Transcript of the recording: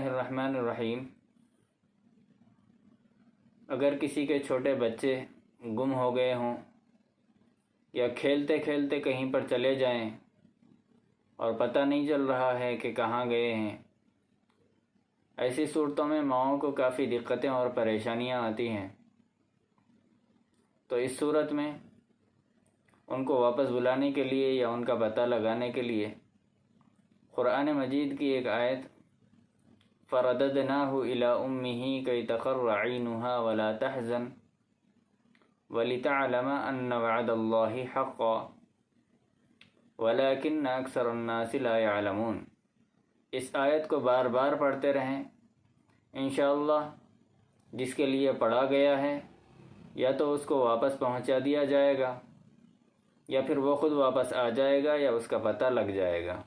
اللہ الرحمن الرحیم۔ اگر کسی کے چھوٹے بچے گم ہو گئے ہوں یا کھیلتے کھیلتے کہیں پر چلے جائیں اور پتہ نہیں چل رہا ہے کہ کہاں گئے ہیں، ایسی صورتوں میں ماؤں کو کافی دقتیں اور پریشانیاں آتی ہیں۔ تو اس صورت میں ان کو واپس بلانے کے لیے یا ان کا پتہ لگانے کے لیے قرآن مجید کی ایک آیت فَرَدَدْنَاهُ إِلَىٰ أُمِّهِ كَيْ تَقَرَّ عَيْنُهَا وَلَا تَحْزَنَ وَلِتَعْلَمَ أَنَّ وَعْدَ اللَّهِ حَقٌّ وَلَكِنَّ أَكْثَرَ النَّاسِ لَا يَعْلَمُونَ۔ اس آیت کو بار بار پڑھتے رہیں، انشاءاللہ جس کے لیے پڑھا گیا ہے یا تو اس کو واپس پہنچا دیا جائے گا یا پھر وہ خود واپس آ جائے گا یا اس کا پتہ لگ جائے گا۔